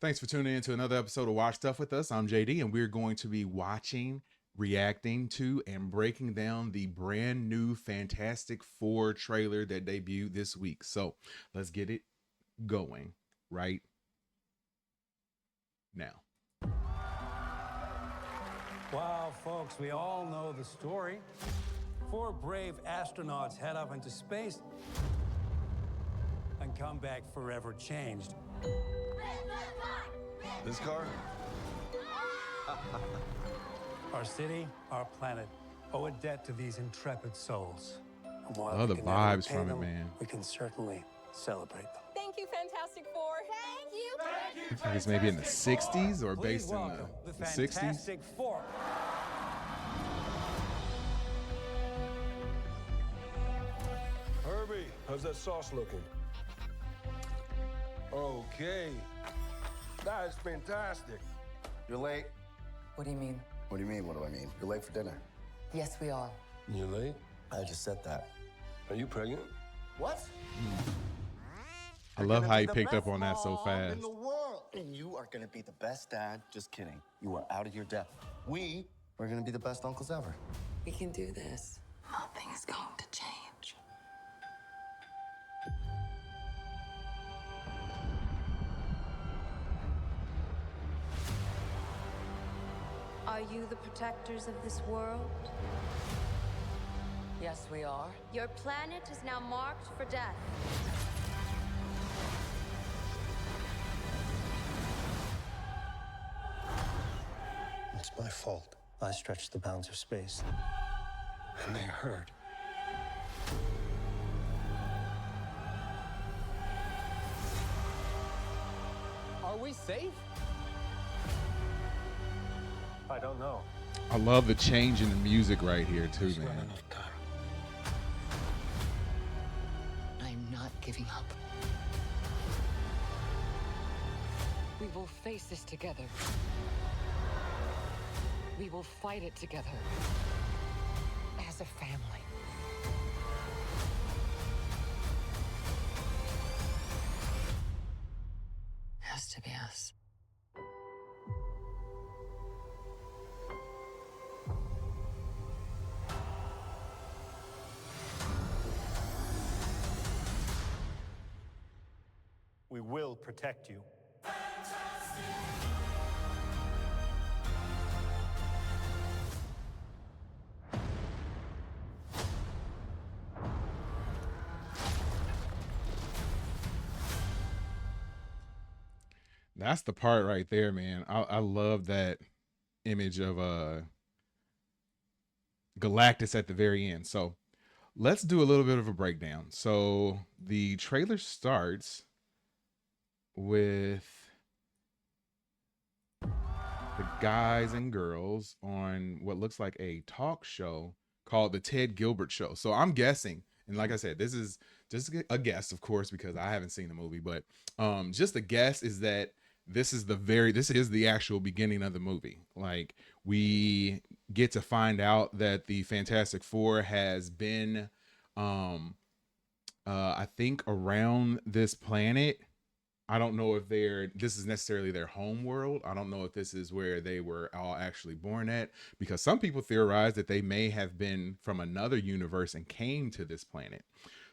Thanks for tuning in to another episode of Watch Stuff with us. I'm JD, and we're going to be watching, reacting to, and breaking down the brand new Fantastic Four trailer that debuted this week. So let's get it going right now. Wow, folks, we all know the story. Four brave astronauts head off into space and come back forever changed. This car? Our city, our planet, owe a debt to these intrepid souls. And while Oh, we the can never vibes repay from it, them, man. we can certainly celebrate them. Thank you, Fantastic Four. Thank you. Looks like it's maybe in the 60s or Please based in welcome the 60s. Fantastic Four. Herbie, how's that sauce looking? Okay. That is fantastic. You're late. What do you mean? What do you mean? What do I mean? You're late for dinner. Yes, we are. You late? I just said that. Are you pregnant? What? I love how he picked up on that so fast. In the world. And you are gonna be the best dad. Just kidding. You are out of your depth. We are gonna be the best uncles ever. We can do this. Nothing is going to change. Are you the protectors of this world? Yes, we are. Your planet is now marked for death. It's my fault. I stretched the bounds of space. And they hurt. Are we safe? I don't know. I love the change in the music right here too, There's not man. enough time. I'm not giving up. We will face this together. We will fight it together. As a family. Has to be us. We will protect you. That's the part right there, man. I love that image of Galactus at the very end. So let's do a little bit of a breakdown. So the trailer starts with the guys and girls on what looks like a talk show called the Ted Gilbert Show. So I'm guessing, and like I said, this is just a guess, of course, because I haven't seen the movie, but just a guess is that this is the actual beginning of the movie. Like, we get to find out that the Fantastic Four has been I think around this planet. I don't know if this is necessarily their home world. I don't know if this is where they were all actually born at, because some people theorize that they may have been from another universe and came to this planet.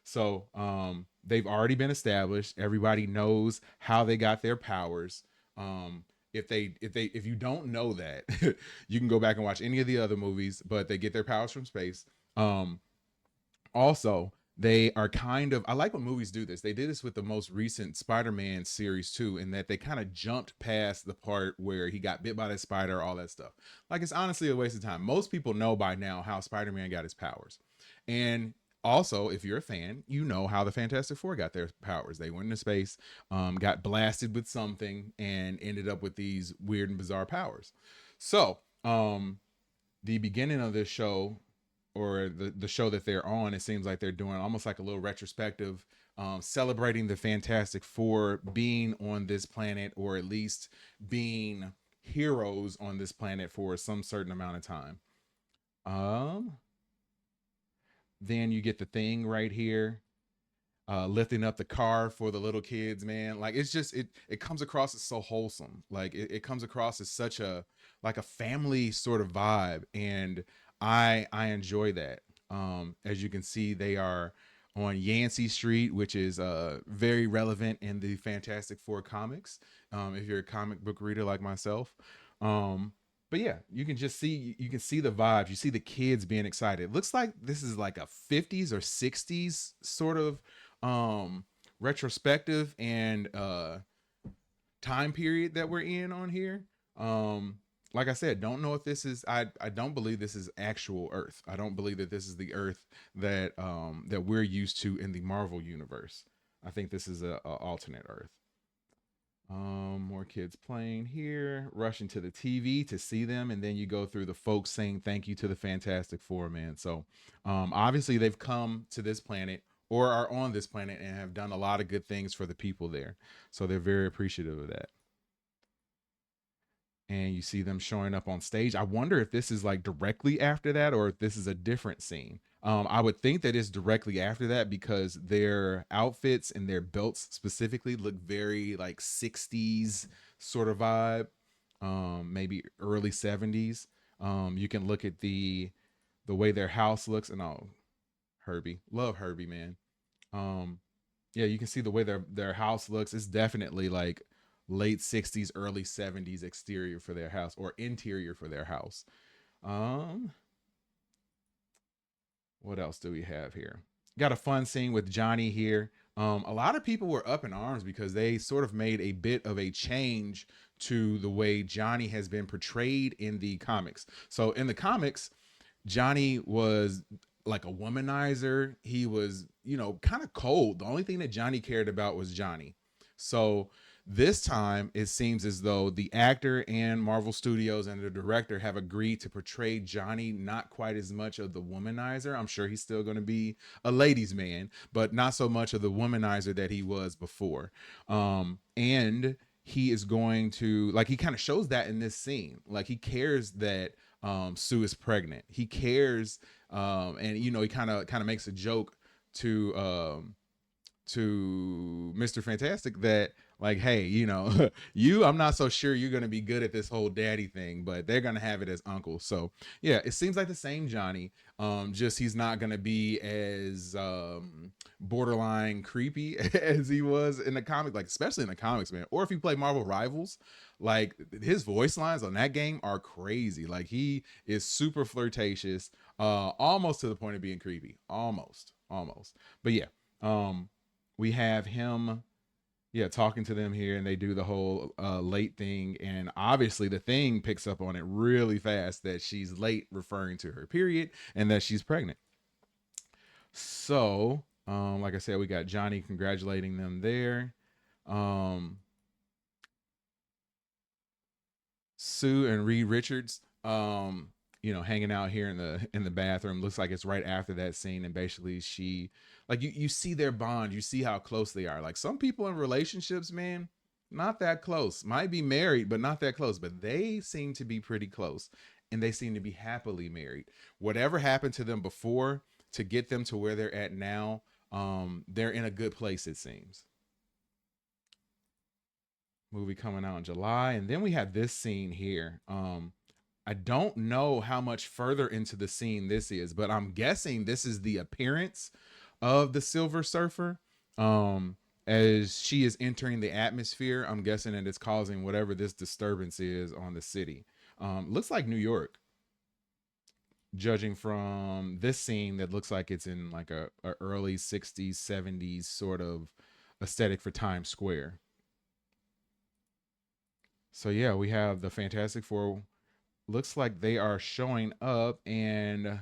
So they've already been established. Everybody knows how they got their powers. If you don't know that, you can go back and watch any of the other movies, but they get their powers from space. Also, they are I like when movies do this. They did this with the most recent Spider-Man series too, in that they kind of jumped past the part where he got bit by that spider, all that stuff. Like, it's honestly a waste of time. Most people know by now how Spider-Man got his powers. And also, if you're a fan, you know how the Fantastic Four got their powers. They went into space, got blasted with something, and ended up with these weird and bizarre powers. So, the beginning of this show, or the show that they're on, it seems like they're doing almost like a little retrospective, celebrating the Fantastic Four being on this planet, or at least being heroes on this planet for some certain amount of time. Then you get the Thing right here. lifting up the car for the little kids, man. Like it's just it comes across as so wholesome. Like it comes across as such a like a family sort of vibe, and I enjoy that. As you can see, they are on Yancey Street, which is very relevant in the Fantastic Four comics. If you're a comic book reader like myself. But yeah, you can see the vibes. You see the kids being excited. It looks like this is like a 50s or 60s sort of retrospective and time period that we're in on here. Like I said, don't know if this is I don't believe this is actual Earth. I don't believe that this is the Earth that that we're used to in the Marvel universe. I think this is a alternate Earth. More kids playing here, rushing to the TV to see them, and then you go through the folks saying thank you to the Fantastic Four, man. So obviously they've come to this planet or are on this planet and have done a lot of good things for the people there. So they're very appreciative of that. And you see them showing up on stage. I wonder if this is like directly after that or if this is a different scene. I would think that it's directly after that because their outfits and their belts specifically look very like 60s sort of vibe, maybe early 70s. You can look at the way their house looks, and Herbie, love Herbie, man. Yeah, you can see the way their house looks. It's definitely like late 60s, early 70s exterior for their house or interior for their house. What else do we have here? Got a fun scene with Johnny here. A lot of people were up in arms because they sort of made a bit of a change to the way Johnny has been portrayed in the comics. So in the comics, Johnny was like a womanizer. He was, kind of cold. The only thing that Johnny cared about was Johnny. So this time, it seems as though the actor and Marvel Studios and the director have agreed to portray Johnny not quite as much of the womanizer. I'm sure he's still going to be a ladies' man, but not so much of the womanizer that he was before. And he is going to, like, he kind of shows that in this scene. Like, he cares that Sue is pregnant. He cares, and he kind of makes a joke to Mr. Fantastic that, like, hey, I'm not so sure you're going to be good at this whole daddy thing, but they're going to have it as uncle. So yeah, it seems like the same Johnny, just he's not going to be as borderline creepy as he was in the comic, like especially in the comics, man. Or if you play Marvel Rivals, like his voice lines on that game are crazy. Like he is super flirtatious, almost to the point of being creepy, almost. But yeah, we have him talking to them here, and they do the whole late thing, and obviously the Thing picks up on it really fast that she's late, referring to her period, and that she's pregnant. So like I said, we got Johnny congratulating them there. Sue and Reed Richards hanging out here in the bathroom. Looks like it's right after that scene, and basically she, like, you see their bond, you see how close they are. Like some people in relationships, man, not that close, might be married but not that close, but they seem to be pretty close, and they seem to be happily married. Whatever happened to them before to get them to where they're at now, they're in a good place, it seems. Movie coming out in July, and then we have this scene here. I don't know how much further into the scene this is, but I'm guessing this is the appearance of the Silver Surfer. As she is entering the atmosphere, I'm guessing that it's causing whatever this disturbance is on the city. Looks like New York, judging from this scene that looks like it's in like a early 60s, 70s sort of aesthetic for Times Square. So yeah, we have the Fantastic Four. Looks like they are showing up, and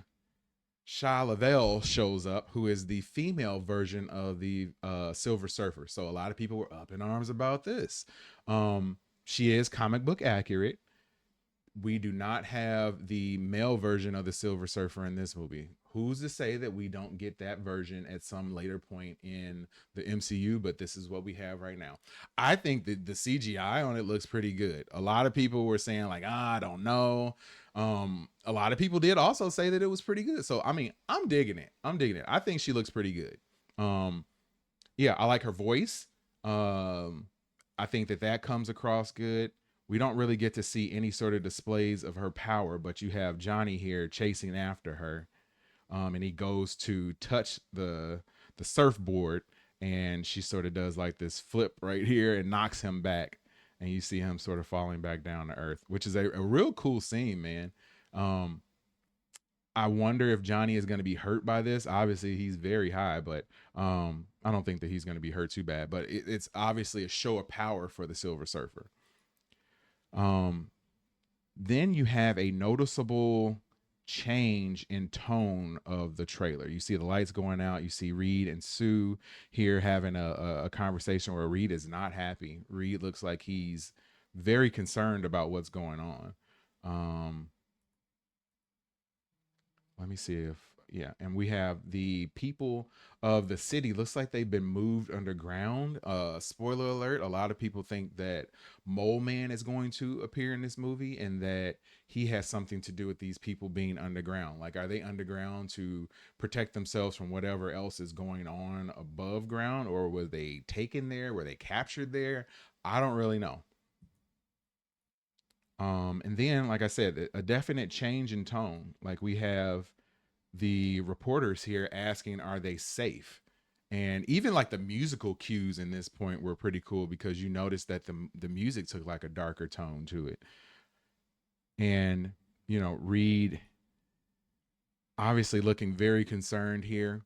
Shia LaBeouf shows up, who is the female version of the Silver Surfer. So a lot of people were up in arms about this. She is comic book accurate. We do not have the male version of the Silver Surfer in this movie. Who's to say that we don't get that version at some later point in the MCU, but this is what we have right now. I think that the CGI on it looks pretty good. A lot of people were saying like, I don't know. A lot of people did also say that it was pretty good. So, I mean, I'm digging it. I think she looks pretty good. Yeah, I like her voice. I think that that comes across good. We don't really get to see any sort of displays of her power, but you have Johnny here chasing after her, and he goes to touch the surfboard, and she sort of does like this flip right here and knocks him back, and you see him sort of falling back down to earth, which is a real cool scene, man. Um, I wonder if Johnny is going to be hurt by this. Obviously, he's very high, but I don't think that he's going to be hurt too bad. But it's obviously a show of power for the Silver Surfer. Um, then you have a noticeable change in tone of the trailer. You see the lights going out. You see Reed and Sue here having a conversation where Reed is not happy. Reed looks like he's very concerned about what's going on. Let me see if, yeah. And we have the people of the city. Looks like they've been moved underground. Spoiler alert. A lot of people think that Mole Man is going to appear in this movie and that he has something to do with these people being underground. Like, are they underground to protect themselves from whatever else is going on above ground? Or were they taken there? Were they captured there? I don't really know. And then, like I said, a definite change in tone. Like, we have the reporters here asking, are they safe? And even like the musical cues in this point were pretty cool, because you notice that the music took like a darker tone to it. And, you know, Reed obviously looking very concerned here.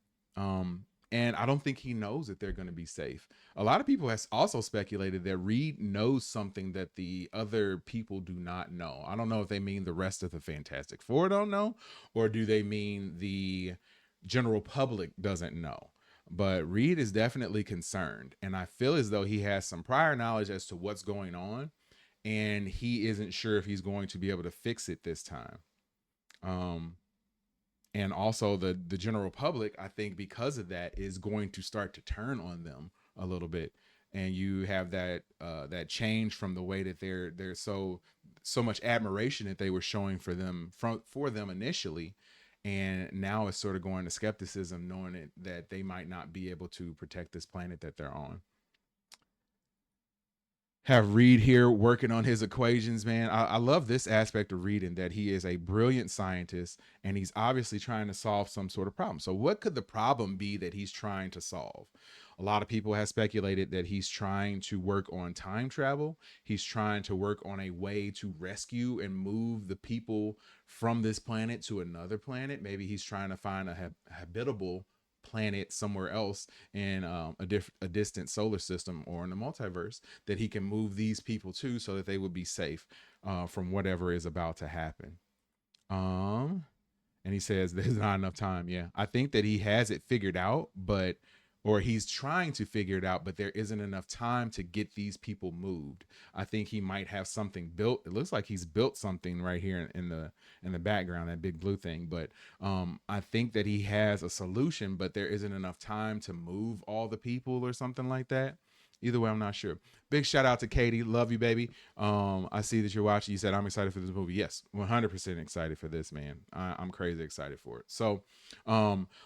And I don't think he knows that they're going to be safe. A lot of people has also speculated that Reed knows something that the other people do not know. I don't know if they mean the rest of the Fantastic Four don't know, or do they mean the general public doesn't know. But Reed is definitely concerned, and I feel as though he has some prior knowledge as to what's going on, and he isn't sure if he's going to be able to fix it this time. And also the general public, I think, because of that, is going to start to turn on them a little bit. And you have that that change from the way that they're so much admiration that they were showing for them initially, and now it's sort of going to skepticism, knowing that they might not be able to protect this planet that they're on. Have Reed here working on his equations, man. I love this aspect of Reed, in that he is a brilliant scientist, and he's obviously trying to solve some sort of problem. So what could the problem be that he's trying to solve? A lot of people have speculated that he's trying to work on time travel. He's trying to work on a way to rescue and move the people from this planet to another planet. Maybe he's trying to find a habitable planet somewhere else in a distant solar system or in the multiverse that he can move these people to, so that they would be safe from whatever is about to happen. And he says there's not enough time. Yeah, I think that he has it figured out, or he's trying to figure it out, but there isn't enough time to get these people moved. I think he might have something built. It looks like he's built something right here in the background, that big blue thing. But I think that he has a solution, but there isn't enough time to move all the people or something like that. Either way, I'm not sure. Big shout out to Katie. Love you, baby. I see that you're watching. You said, I'm excited for this movie. Yes, 100% excited for this, man. I'm crazy excited for it. So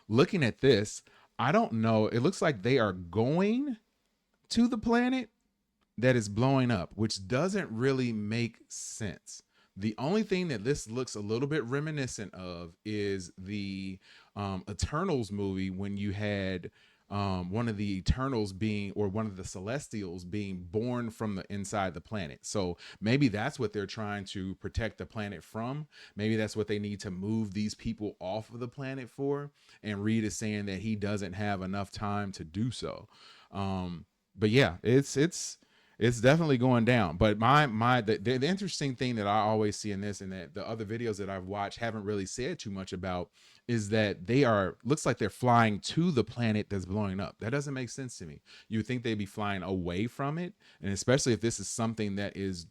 looking at this, I don't know. It looks like they are going to the planet that is blowing up, which doesn't really make sense. The only thing that this looks a little bit reminiscent of is the Eternals movie, when you had one of the Eternals being, or one of the Celestials being born from the inside the planet. So maybe that's what they're trying to protect the planet from. Maybe that's what they need to move these people off of the planet for. And Reed is saying that he doesn't have enough time to do so. But yeah, it's definitely going down. But the interesting thing that I always see in this, and that the other videos that I've watched haven't really said too much about, is that looks like they're flying to the planet that's blowing up. That doesn't make sense to me. You would think they'd be flying away from it. And especially if this is something that is,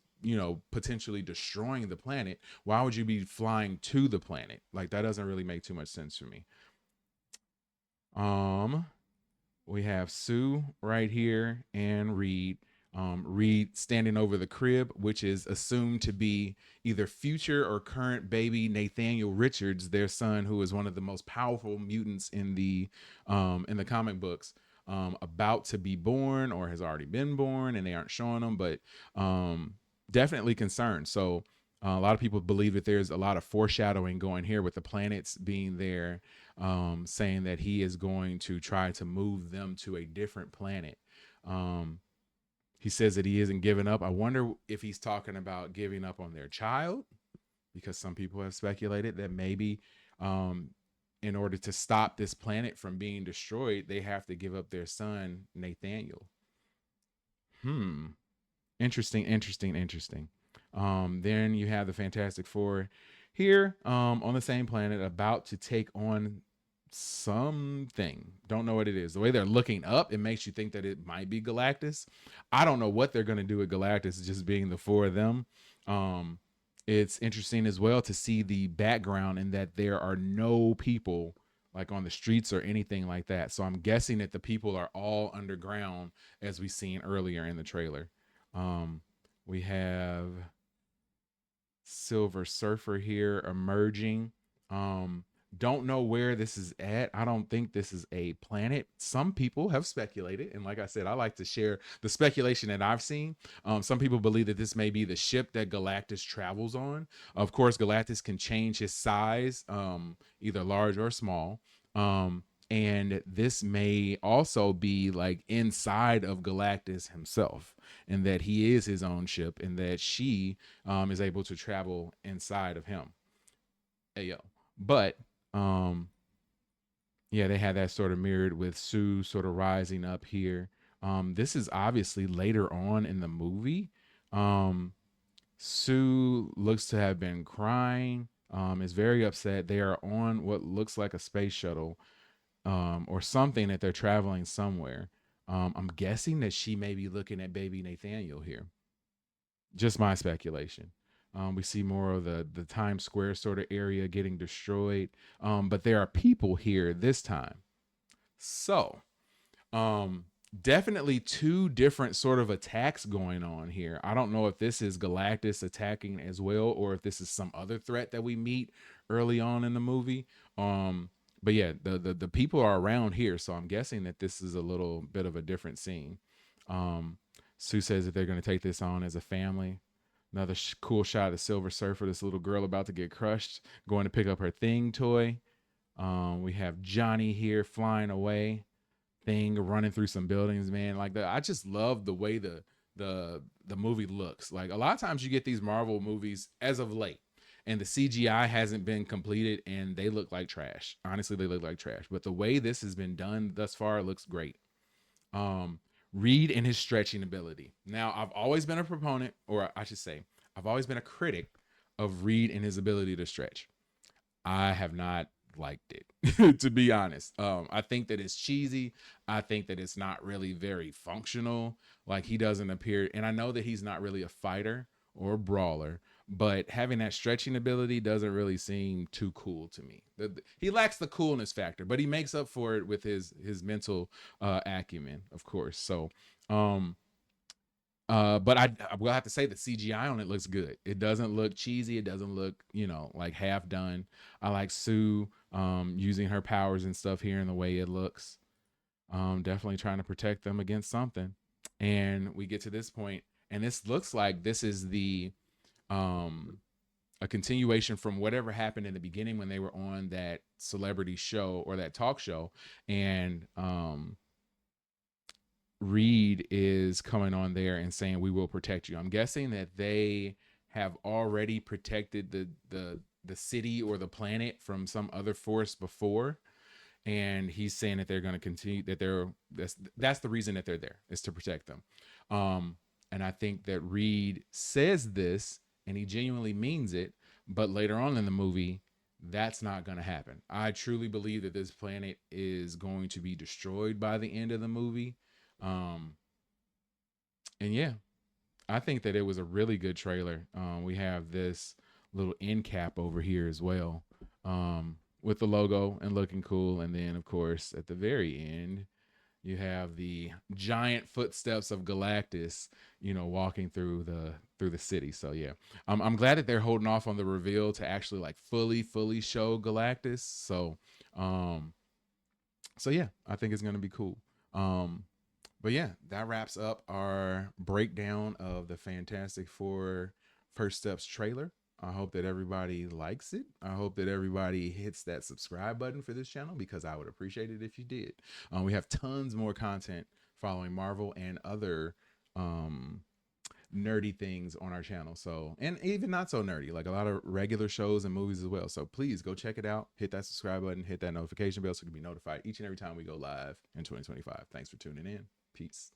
potentially destroying the planet, why would you be flying to the planet? Like, that doesn't really make too much sense for me. We have Sue right here and Reed. Reed standing over the crib, which is assumed to be either future or current baby Nathaniel Richards, their son, who is one of the most powerful mutants in the comic books. about to be born or has already been born, and they aren't showing them, but definitely concerned. So a lot of people believe that there's a lot of foreshadowing going here with the planets being there, saying that he is going to try to move them to a different planet. He says that he isn't giving up. I wonder if he's talking about giving up on their child, because some people have speculated that maybe in order to stop this planet from being destroyed, they have to give up their son, Nathaniel. Interesting. Then you have the Fantastic Four here on the same planet, about to take on something. Don't know what it is. The way they're looking up, it makes you think that it might be Galactus. I don't know what they're going to do with Galactus, just being the four of them. It's interesting as well to see the background in that there are no people like on the streets or anything like that. So I'm guessing that the people are all underground, as we seen earlier in the trailer. We have Silver Surfer here emerging. Don't know where this is at. I don't think this is a planet. Some people have speculated, and like I said, I like to share the speculation that I've seen. Some people believe that this may be the ship that Galactus travels on. Of course, Galactus can change his size, either large or small. And this may also be like inside of Galactus himself, and that he is his own ship, and that she is able to travel inside of him. But yeah, they had that sort of mirrored with Sue sort of rising up here. This is obviously later on in the movie. Sue looks to have been crying, is very upset. They are on what looks like a space shuttle, or something, that they're traveling somewhere. I'm guessing that she may be looking at baby Nathaniel here. Just my speculation. We see more of the Times Square sort of area getting destroyed. But there are people here this time. So definitely two different sort of attacks going on here. I don't know if this is Galactus attacking as well, or if this is some other threat that we meet early on in the movie. But yeah, the people are around here. So I'm guessing that this is a little bit of a different scene. Sue says that they're going to take this on as a family. Another cool shot of the Silver Surfer, this little girl about to get crushed, going to pick up her Thing toy. We have Johnny here flying away. Thing running through some buildings, man. Like I just love the way the movie looks. Like a lot of times you get these Marvel movies as of late, and the CGI hasn't been completed, and they look like trash. Honestly, they look like trash. But the way this has been done thus far, it looks great. Reed and his stretching ability. Now, I've always been a proponent, or I should say, I've always been a critic of Reed and his ability to stretch. I have not liked it, to be honest. I think that it's cheesy. I think that it's not really very functional. Like, he doesn't appear, and I know that he's not really a fighter or a brawler, but having that stretching ability doesn't really seem too cool to me. He lacks the coolness factor, but he makes up for it with his mental acumen, of course. So, but I will have to say the CGI on it looks good. It doesn't look cheesy. It doesn't look, like half done. I like Sue using her powers and stuff here in the way it looks. Definitely trying to protect them against something. And we get to this point, and this looks like this is the a continuation from whatever happened in the beginning when they were on that celebrity show or that talk show, and Reed is coming on there and saying, "We will protect you." I'm guessing that they have already protected the city or the planet from some other force before, and he's saying that they're going to continue, that that's the reason that they're there, is to protect them. And I think that Reed says this and he genuinely means it, but later on in the movie, that's not going to happen. I truly believe that this planet is going to be destroyed by the end of the movie. And yeah, I think that it was a really good trailer. We have this little end cap over here as well, with the logo and looking cool. And then, of course, at the very end, you have the giant footsteps of Galactus, walking through the city. So yeah, I'm glad that they're holding off on the reveal to actually like fully show Galactus. So yeah, I think it's gonna be cool. But yeah, that wraps up our breakdown of the Fantastic Four First Steps trailer. I hope that everybody likes it. I hope that everybody hits that subscribe button for this channel, because I would appreciate it if you did. We have tons more content following Marvel and other nerdy things on our channel. So, and even not so nerdy, like a lot of regular shows and movies as well. So please go check it out. Hit that subscribe button, hit that notification bell so you can be notified each and every time we go live in 2025. Thanks for tuning in. Peace.